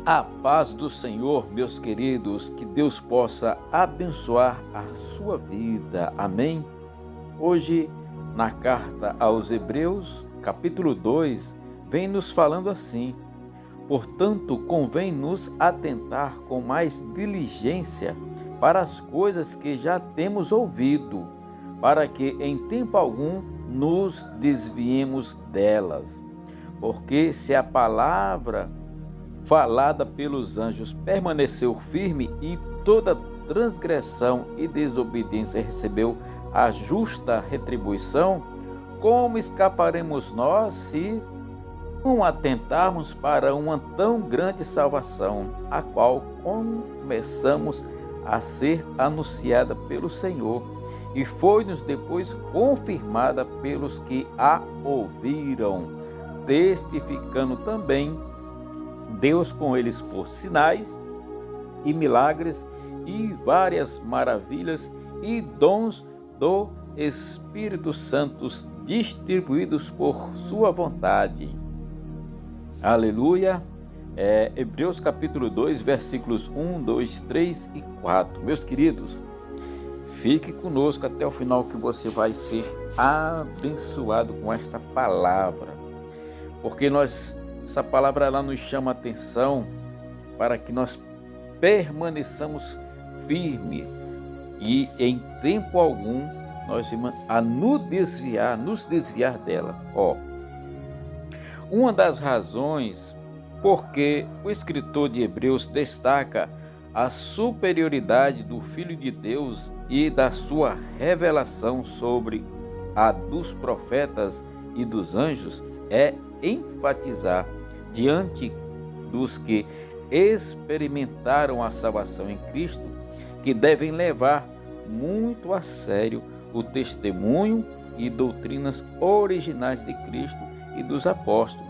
A paz do Senhor, meus queridos, que Deus possa abençoar a sua vida. Amém? Hoje, na carta aos Hebreus, capítulo 2, vem nos falando assim: portanto, convém nos atentar com mais diligência para as coisas que já temos ouvido, para que em tempo algum nos desviemos delas. Porque se a palavra falada pelos anjos permaneceu firme e toda transgressão e desobediência recebeu a justa retribuição, como escaparemos nós se não atentarmos para uma tão grande salvação, a qual começamos a ser anunciada pelo Senhor e foi-nos depois confirmada pelos que a ouviram, testificando também Deus com eles por sinais e milagres e várias maravilhas e dons do Espírito Santo distribuídos por sua vontade. Aleluia! Hebreus capítulo 2, versículos 1, 2, 3 e 4. Meus queridos, fique conosco até o final que você vai ser abençoado com esta palavra, porque essa palavra ela nos chama a atenção para que nós permaneçamos firmes e em tempo algum nós vamos a nos desviar dela. Uma das razões porque o escritor de Hebreus destaca a superioridade do Filho de Deus e da sua revelação sobre a dos profetas e dos anjos é enfatizar diante dos que experimentaram a salvação em Cristo, que devem levar muito a sério o testemunho e doutrinas originais de Cristo e dos apóstolos.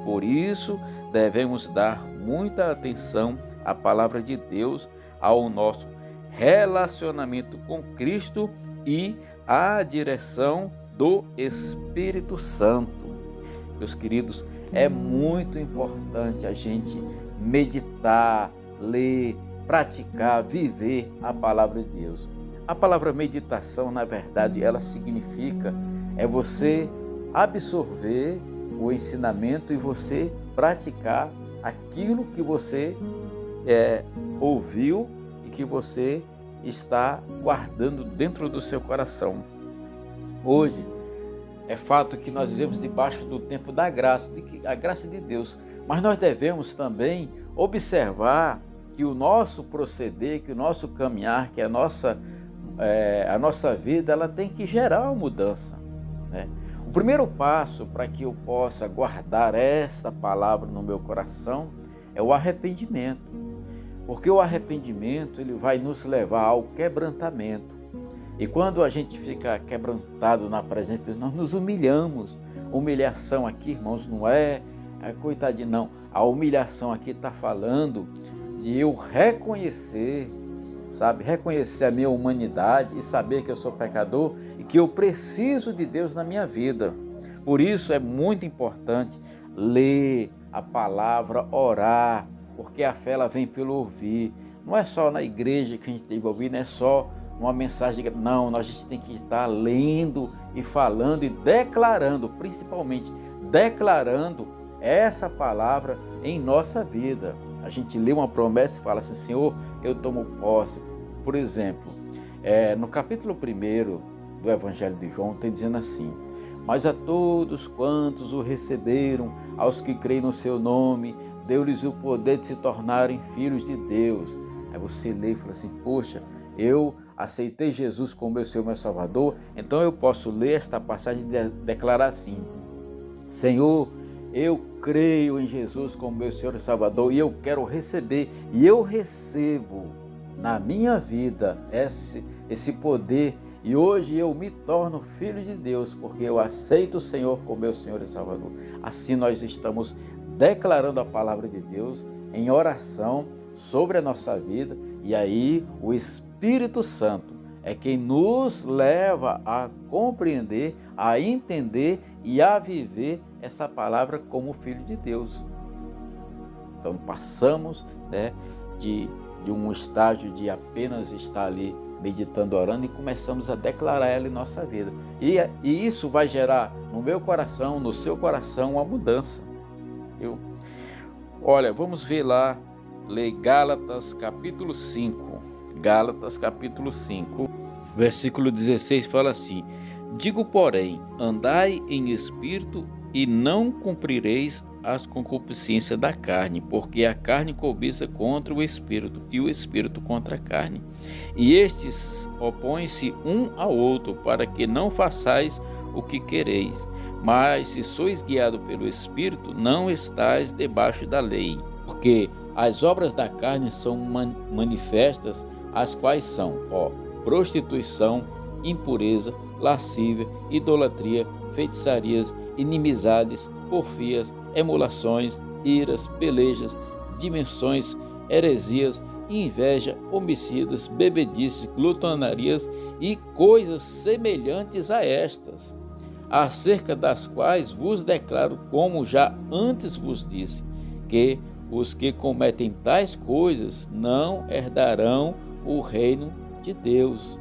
Por isso, devemos dar muita atenção à palavra de Deus, ao nosso relacionamento com Cristo e à direção do Espírito Santo. Meus queridos, é muito importante a gente meditar, ler, praticar, viver a palavra de Deus. A palavra meditação, na verdade, ela significa você absorver o ensinamento e você praticar aquilo que você ouviu e que você está guardando dentro do seu coração. Hoje, é fato que nós vivemos debaixo do tempo da graça, a graça de Deus, mas nós devemos também observar que o nosso proceder, que o nosso caminhar, que a nossa vida, ela tem que gerar uma mudança, né? O primeiro passo para que eu possa guardar esta palavra no meu coração é o arrependimento, porque o arrependimento ele vai nos levar ao quebrantamento. E quando a gente fica quebrantado na presença de Deus, nós nos humilhamos. Humilhação aqui, irmãos, não é coitadinho, não. A humilhação aqui está falando de eu reconhecer, reconhecer a minha humanidade e saber que eu sou pecador e que eu preciso de Deus na minha vida. Por isso é muito importante ler a palavra, orar, porque a fé ela vem pelo ouvir. Não é só na igreja que a gente deve ouvir, não é só uma mensagem, não, a gente tem que estar lendo e falando e declarando, principalmente declarando essa palavra em nossa vida. A gente lê uma promessa e fala assim: Senhor, eu tomo posse. Por exemplo, no capítulo 1 do Evangelho de João, tem dizendo assim: mas a todos quantos o receberam, aos que creem no seu nome, deu-lhes o poder de se tornarem filhos de Deus. Aí você lê e fala assim: poxa, eu aceitei Jesus como meu Senhor, meu Salvador, então eu posso ler esta passagem e declarar assim: Senhor, eu creio em Jesus como meu Senhor e Salvador e eu quero receber, e eu recebo na minha vida esse poder, e hoje eu me torno filho de Deus, porque eu aceito o Senhor como meu Senhor e Salvador. Assim nós estamos declarando a palavra de Deus em oração sobre a nossa vida, e aí o Espírito Santo é quem nos leva a compreender, a entender e a viver essa palavra como filho de Deus. Então passamos, né, de um estágio de apenas estar ali meditando, orando, e começamos a declarar ela em nossa vida. E isso vai gerar no meu coração, no seu coração, uma mudança. Olha, vamos ver lá, ler Gálatas capítulo 5. Gálatas capítulo 5, versículo 16 fala assim: digo, porém, andai em espírito e não cumprireis as concupiscências da carne, porque a carne cobiça contra o espírito e o espírito contra a carne, e estes opõem-se um ao outro, para que não façais o que quereis. Mas se sois guiados pelo espírito, não estáis debaixo da lei. Porque as obras da carne são manifestas, as quais são, prostituição, impureza, lascívia, idolatria, feitiçarias, inimizades, porfias, emulações, iras, pelejas, dimensões, heresias, inveja, homicídios, bebedices, glutonarias e coisas semelhantes a estas, acerca das quais vos declaro, como já antes vos disse, que os que cometem tais coisas não herdarão o reino de Deus.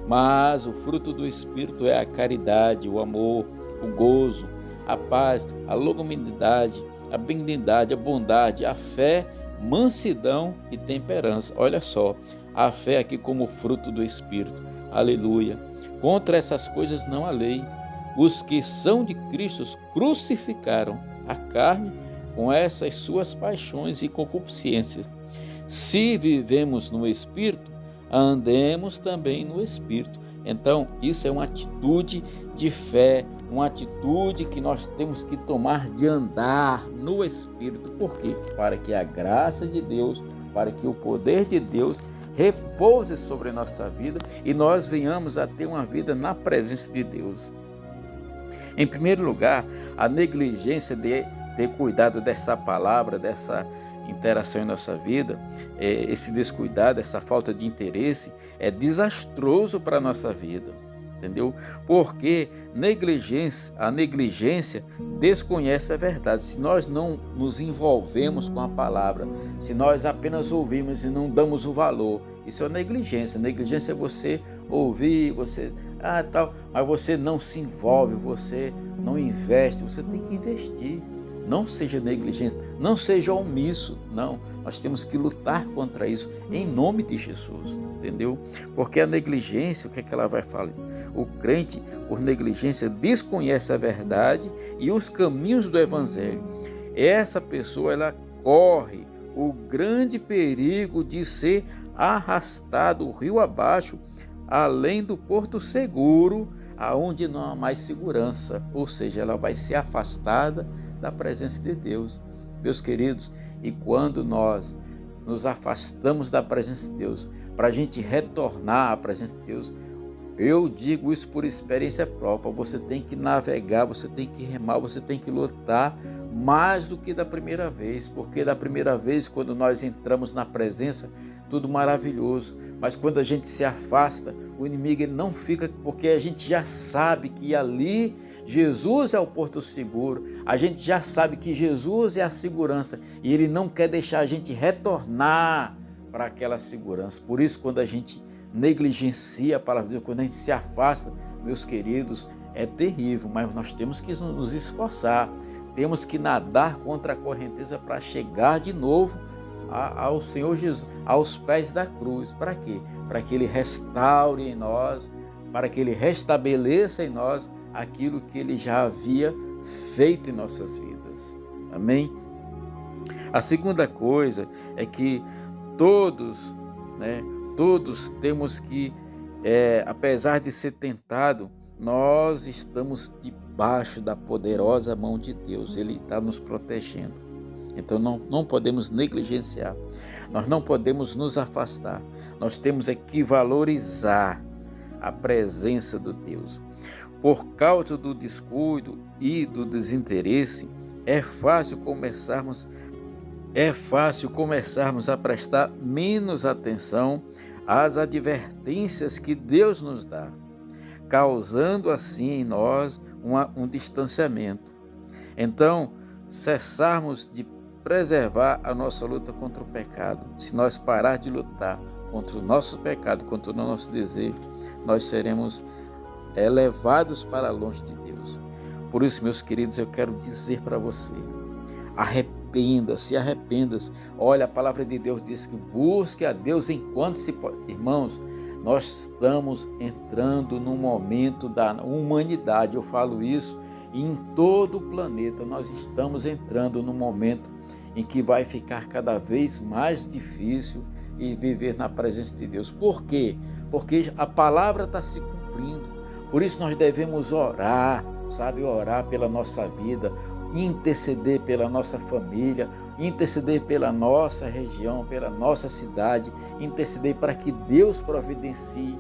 Mas o fruto do Espírito é a caridade, o amor, o gozo, a paz, a longanimidade, a benignidade, a bondade, a fé, mansidão e temperança. Olha só, a fé aqui como fruto do Espírito. Aleluia. Contra essas coisas não há lei. Os que são de Cristo crucificaram a carne com essas suas paixões e concupiscências. Se vivemos no Espírito, andemos também no Espírito. Então, isso é uma atitude de fé, uma atitude que nós temos que tomar de andar no Espírito. Por quê? Para que a graça de Deus, para que o poder de Deus repouse sobre a nossa vida e nós venhamos a ter uma vida na presença de Deus. Em primeiro lugar, a negligência de ter cuidado dessa palavra, dessa interação em nossa vida, esse descuidado, essa falta de interesse é desastroso para a nossa vida, entendeu? Porque a negligência desconhece a verdade. Se nós não nos envolvemos com a palavra, se nós apenas ouvimos e não damos o valor, isso é negligência. Negligência é você ouvir, tal, mas você não se envolve, você não investe. Você tem que investir. Não seja negligente, não seja omisso, não. Nós temos que lutar contra isso em nome de Jesus, entendeu? Porque a negligência, o que é que ela vai falar? O crente, por negligência, desconhece a verdade e os caminhos do Evangelho. Essa pessoa, ela corre o grande perigo de ser arrastado o rio abaixo, além do porto seguro, aonde não há mais segurança, ou seja, ela vai ser afastada da presença de Deus. Meus queridos, e quando nós nos afastamos da presença de Deus, para a gente retornar à presença de Deus, eu digo isso por experiência própria, você tem que navegar, você tem que remar, você tem que lutar mais do que da primeira vez, porque da primeira vez, quando nós entramos na presença, tudo maravilhoso, mas quando a gente se afasta, o inimigo ele não fica, porque a gente já sabe que ali Jesus é o porto seguro, a gente já sabe que Jesus é a segurança e ele não quer deixar a gente retornar para aquela segurança. Por isso, quando a gente negligencia a palavra de Deus, quando a gente se afasta, meus queridos, é terrível, mas nós temos que nos esforçar, temos que nadar contra a correnteza para chegar de novo ao Senhor Jesus, aos pés da cruz. Para quê? Para que Ele restaure em nós, para que Ele restabeleça em nós aquilo que Ele já havia feito em nossas vidas. Amém? A segunda coisa é que todos temos que, apesar de ser tentado, nós estamos debaixo da poderosa mão de Deus. Ele está nos protegendo. Então não podemos negligenciar, nós não podemos nos afastar, nós temos que valorizar a presença de Deus. Por causa do descuido e do desinteresse, é fácil começarmos a prestar menos atenção às advertências que Deus nos dá, causando assim em nós um distanciamento. Então, cessarmos de preservar a nossa luta contra o pecado. Se nós parar de lutar contra o nosso pecado, contra o nosso desejo, nós seremos levados para longe de Deus. Por isso, meus queridos, eu quero dizer para você, arrependa-se. Olha, a palavra de Deus diz que busque a Deus enquanto se pode. Irmãos, nós estamos entrando num momento da humanidade, eu falo isso, e em todo o planeta nós estamos entrando num momento em que vai ficar cada vez mais difícil e viver na presença de Deus. Por quê? Porque a palavra está se cumprindo. Por isso nós devemos orar, orar pela nossa vida, interceder pela nossa família, interceder pela nossa região, pela nossa cidade, interceder para que Deus providencie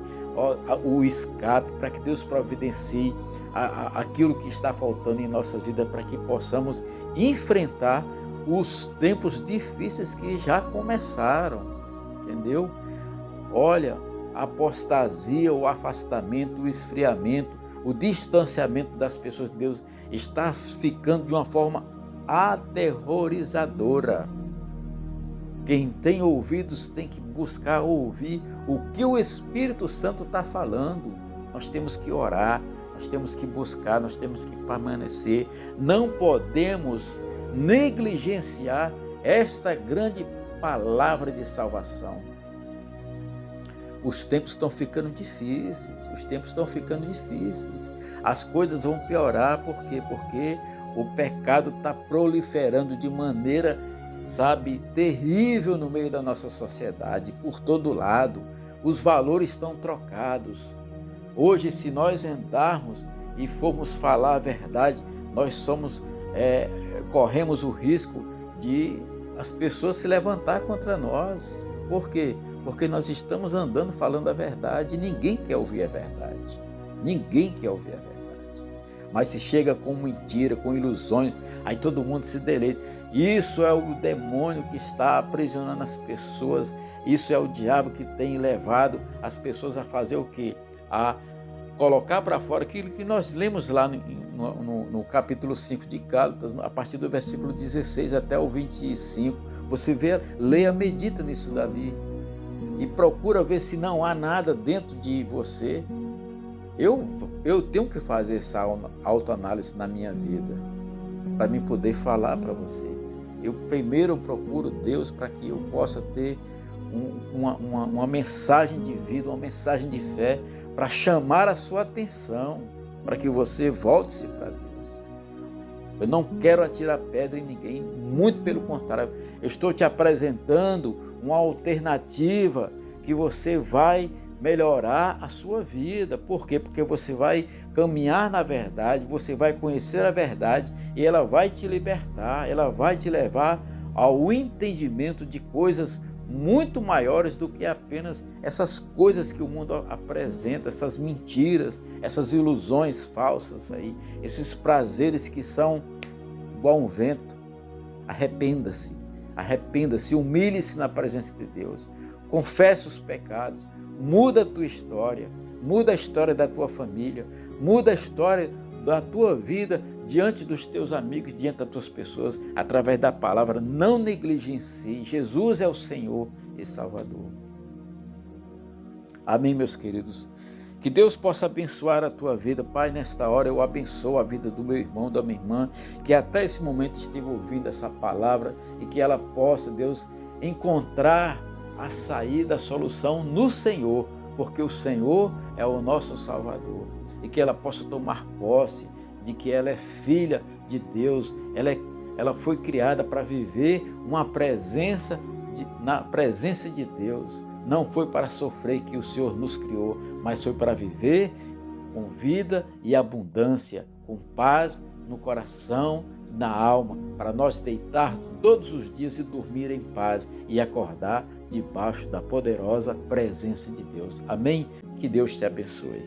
o escape, para que Deus providencie aquilo que está faltando em nossas vidas, para que possamos enfrentar os tempos difíceis que já começaram, entendeu? Olha, a apostasia, o afastamento, o esfriamento, o distanciamento das pessoas de Deus está ficando de uma forma aterrorizadora. Quem tem ouvidos tem que buscar ouvir o que o Espírito Santo está falando. Nós temos que orar, nós temos que buscar, nós temos que permanecer. Não podemos negligenciar esta grande palavra de salvação. Os tempos estão ficando difíceis, as coisas vão piorar, por quê? Porque o pecado está proliferando de maneira, terrível no meio da nossa sociedade, por todo lado, os valores estão trocados. Hoje, se nós andarmos e formos falar a verdade, nós corremos o risco de as pessoas se levantar contra nós. Por quê? Porque nós estamos andando falando a verdade, ninguém quer ouvir a verdade, mas se chega com mentira, com ilusões, aí todo mundo se deleita. Isso é o demônio que está aprisionando as pessoas, isso é o diabo que tem levado as pessoas a fazer o quê? A colocar para fora aquilo que nós lemos lá no capítulo 5 de Gálatas, a partir do versículo 16 até o 25, você leia, medita nisso dali, e procura ver se não há nada dentro de você. Eu tenho que fazer essa autoanálise na minha vida, para mim poder falar para você. Eu primeiro procuro Deus para que eu possa ter uma mensagem de vida, uma mensagem de fé, para chamar a sua atenção, para que você volte-se para Deus. Eu não quero atirar pedra em ninguém, muito pelo contrário, eu estou te apresentando uma alternativa que você vai melhorar a sua vida. Por quê? Porque você vai caminhar na verdade, você vai conhecer a verdade e ela vai te libertar, ela vai te levar ao entendimento de coisas muito maiores do que apenas essas coisas que o mundo apresenta, essas mentiras, essas ilusões falsas aí, esses prazeres que são igual um vento. Arrependa-se, humilhe-se na presença de Deus, confesse os pecados, muda a tua história, muda a história da tua família, muda a história da tua vida diante dos teus amigos, diante das tuas pessoas, através da palavra. Não negligencie, Jesus é o Senhor e Salvador. Amém, meus queridos? Que Deus possa abençoar a tua vida. Pai, nesta hora eu abençoo a vida do meu irmão, da minha irmã, que até esse momento esteve ouvindo essa palavra e que ela possa, Deus, encontrar a saída, a solução no Senhor, porque o Senhor é o nosso Salvador, e que ela possa tomar posse de que ela é filha de Deus, ela foi criada para viver na presença de Deus. Não foi para sofrer que o Senhor nos criou, mas foi para viver com vida e abundância, com paz no coração, na alma, para nós deitar todos os dias e dormir em paz e acordar debaixo da poderosa presença de Deus. Amém? Que Deus te abençoe.